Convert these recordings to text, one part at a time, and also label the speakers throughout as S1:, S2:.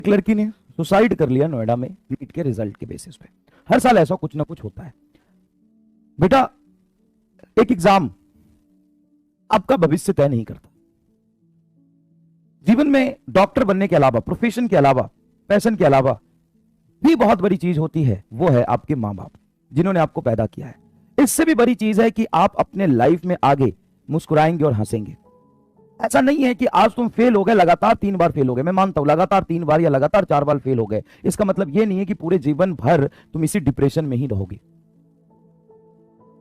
S1: एक लड़की ने सुसाइड कर लिया नोएडा में नीट के रिजल्ट के बेसिस पे। हर साल ऐसा कुछ ना कुछ होता है बेटा। एक एग्जाम आपका भविष्य तय नहीं करता। जीवन में डॉक्टर बनने के अलावा, प्रोफेशन के अलावा, पैशन के अलावा भी बहुत बड़ी चीज होती है, वो है आपके मां बाप जिन्होंने आपको पैदा किया है। इससे भी बड़ी चीज है कि आप अपने लाइफ में आगे मुस्कुराएंगे और हंसेंगे। ऐसा नहीं है कि आज तुम फेल हो गए, लगातार 3 बार फेल हो गए। मैं मानता हूं लगातार 3 बार या लगातार 4 बार फेल हो गए, इसका मतलब यह नहीं है कि पूरे जीवन भर तुम इसी डिप्रेशन में ही रहोगे।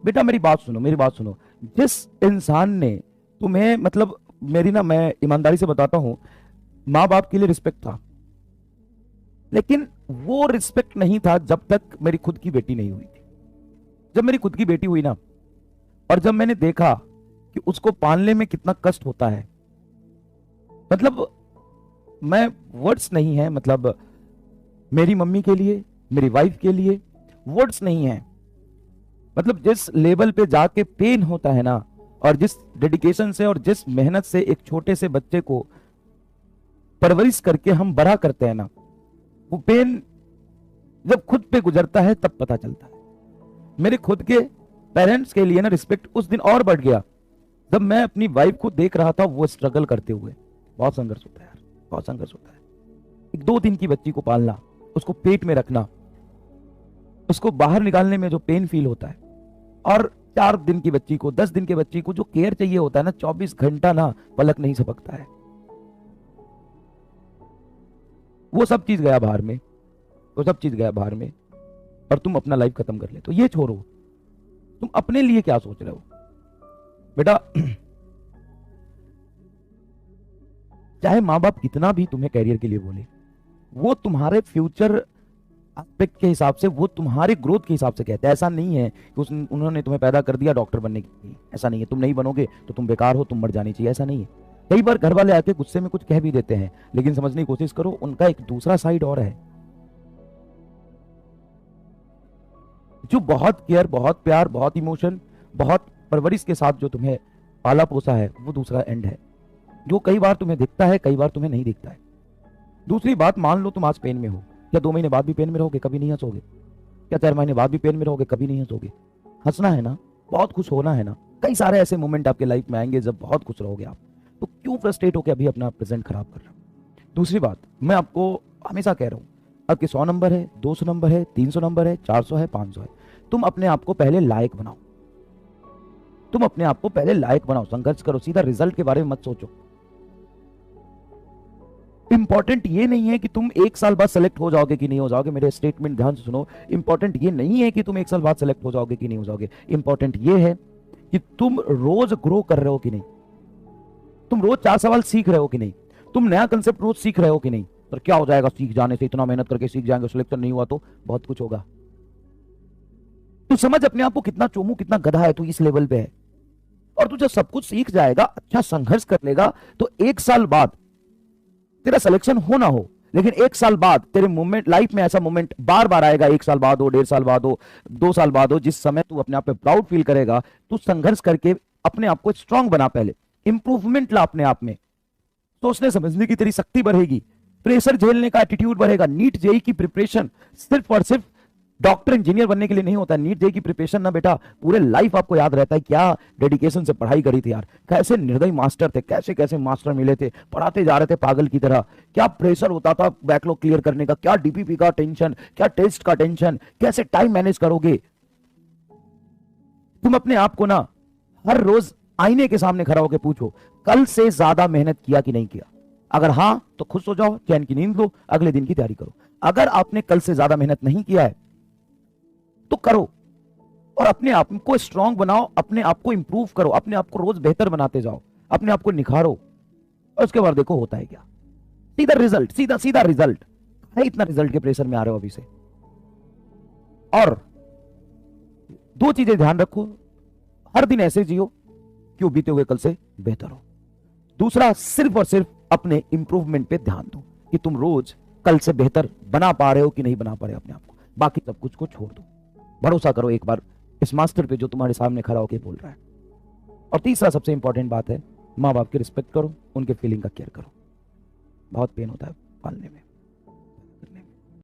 S1: बेटा मेरी बात सुनो, मेरी बात सुनो। जिस इंसान ने तुम्हें, मतलब मेरी ना, मैं ईमानदारी से बताता हूं, मां बाप के लिए रिस्पेक्ट था, लेकिन वो रिस्पेक्ट नहीं था जब तक मेरी खुद की बेटी नहीं हुई थी। जब मेरी खुद की बेटी हुई ना, और जब मैंने देखा कि उसको पालने में कितना कष्ट होता है, मतलब मैं वर्ड्स नहीं है, मतलब मेरी मम्मी के लिए, मेरी वाइफ के लिए वर्ड्स नहीं है। मतलब जिस लेवल पे जाके पेन होता है ना, और जिस डेडिकेशन से और जिस मेहनत से एक छोटे से बच्चे को परवरिश करके हम बड़ा करते हैं ना, वो पेन जब खुद पे गुजरता है तब पता चलता है। मेरे खुद के पेरेंट्स के लिए ना रिस्पेक्ट उस दिन और बढ़ गया जब मैं अपनी वाइफ को देख रहा था वो स्ट्रगल करते हुए। बहुत संघर्ष होता है यार, बहुत संघर्ष होता है। एक 2 दिन की बच्ची को पालना, उसको पेट में रखना, उसको बाहर निकालने में जो पेन फील होता है, और 4 दिन की बच्ची को, 10 दिन की बच्ची को जो केयर चाहिए होता है ना, 24 घंटा ना पलक नहीं झपकता है, वो सब चीज गया बाहर में, वो सब चीज गया बाहर में, और तुम अपना लाइफ खत्म कर ले। तो ये छोड़ो, तुम अपने लिए क्या सोच रहे हो बेटा। चाहे मां बाप कितना भी तुम्हें कैरियर के लिए बोले, वो तुम्हारे फ्यूचर एस्पेक्ट के हिसाब से, वो तुम्हारे ग्रोथ के हिसाब से कहते हैं। ऐसा नहीं है कि उन्होंने तुम्हें पैदा कर दिया डॉक्टर बनने के लिए, ऐसा नहीं है। तुम नहीं बनोगे तो तुम बेकार हो, तुम मर जानी चाहिए, ऐसा नहीं है। कई बार घर वाले आके गुस्से में कुछ कह भी देते हैं, लेकिन समझने की कोशिश करो उनका एक दूसरा साइड और है, जो बहुत केयर, बहुत प्यार, बहुत इमोशन, बहुत परवरिश के साथ जो तुम्हें पाला पोसा है, वो दूसरा एंड है, जो कई बार तुम्हें दिखता है, कई बार तुम्हें नहीं दिखता है। दूसरी बात, मान लो तुम आज पेन में हो, क्या 2 महीने बाद भी पेन में रहोगे? कभी नहीं हंसोगे। क्या 4 महीने बाद भी पेन में रहोगे? कभी नहीं हंसोगे। हंसना है ना, बहुत खुश होना है ना। कई सारे ऐसे मोमेंट आपके लाइफ में आएंगे जब बहुत खुश रहोगे आप। तो क्यों फ्रस्ट्रेट होकर अभी अपना प्रेजेंट खराब कर रहे हो? दूसरी बात, मैं आपको हमेशा कह रहा हूं, आपके 100 नंबर है, 200 नंबर है, 300 नंबर है, 400 है, 500 है, तुम अपने आप को पहले लायक बनाओ। तुम अपने आप को पहले लायक बनाओ, संघर्ष करो, सीधा रिजल्ट के बारे में मत सोचो। इंपॉर्टेंट ये नहीं है कि तुम 1 साल बाद सेलेक्ट हो जाओगे कि नहीं हो जाओगे। मेरे स्टेटमेंट ध्यान से सुनो। इंपॉर्टेंट ये नहीं है कि तुम 1 साल बाद सेलेक्ट हो जाओगे कि नहीं हो जाओगे। इंपॉर्टेंट ये है कि तुम रोज ग्रो कर रहे हो कि नहीं, तुम रोज 4 सवाल सीख रहे हो कि नहीं, तुम नया कंसेप्ट रोज सीख रहे हो कि नहीं। तो क्या हो जाएगा सीख जाने से, इतना मेहनत करके सीख जाएंगे, सिलेक्शन नहीं हुआ तो बहुत कुछ होगा। तू समझ अपने आप को कितना चोमू, कितना गधा है तू, इस लेवल पे है। और तू जब सब कुछ सीख जाएगा, अच्छा संघर्ष कर लेगा, तो 1 साल बाद तेरा सिलेक्शन हो ना हो, लेकिन 1 साल बाद तेरे मोमेंट, लाइफ में ऐसा मोमेंट बार बार आएगा, 1 साल बाद हो, 1.5 साल बाद हो, 2 साल बाद हो, जिस समय तू अपने आप पे प्राउड फील करेगा। तू संघर्ष करके अपने आप को स्ट्रांग बना, पहले इंप्रूवमेंट ला अपने आप में, सोचने समझने की तेरी शक्ति बढ़ेगी, प्रेशर झेलने का एटीट्यूड बढ़ेगा। नीट जेई की प्रिपरेशन सिर्फ और सिर्फ डॉक्टर इंजीनियर बनने के लिए नहीं होता है। नीट जेई की प्रिपरेशन ना बेटा, पूरे लाइफ आपको याद रहता है क्या डेडिकेशन से पढ़ाई करी थी यार, कैसे निर्दयी मास्टर थे, कैसे कैसे मास्टर मिले थे, पढ़ाते जा रहे थे पागल की तरह, क्या प्रेशर होता था बैकलॉग क्लियर करने का, क्या डीपीपी का टेंशन, क्या टेस्ट का टेंशन, कैसे टाइम मैनेज करोगे। तुम अपने आप को ना हर रोज आईने के सामने खड़ा होकर पूछो, कल से ज्यादा मेहनत किया कि नहीं किया। अगर हां तो खुश हो जाओ, चैन की नींद लो, अगले दिन की तैयारी करो। अगर आपने कल से ज्यादा मेहनत नहीं किया है तो करो, और अपने आप को स्ट्रांग बनाओ, अपने आप को इंप्रूव करो, अपने आप को रोज बेहतर बनाते जाओ, अपने आप को निखारो, और उसके बाद देखो होता है क्या। सीधा रिजल्ट, सीधा सीधा रिजल्ट है। इतना रिजल्ट के प्रेशर में आ रहे हो अभी से। और 2 चीजें ध्यान रखो, हर दिन ऐसे जियो कि वो बीते हुए कल से बेहतर हो। दूसरा, सिर्फ और सिर्फ अपने इंप्रूवमेंट पे ध्यान दो कि तुम रोज कल से बेहतर बना पा रहे हो कि नहीं बना पा रहे अपने आप को। बाकी सब कुछ को छोड़ दो, भरोसा करो एक बार इस मास्टर पे जो तुम्हारे सामने खड़ा होकर बोल रहा है। और तीसरा सबसे इंपॉर्टेंट बात है, माँ बाप की रिस्पेक्ट करो, उनके फीलिंग का केयर करो। बहुत पेन होता है पालने में।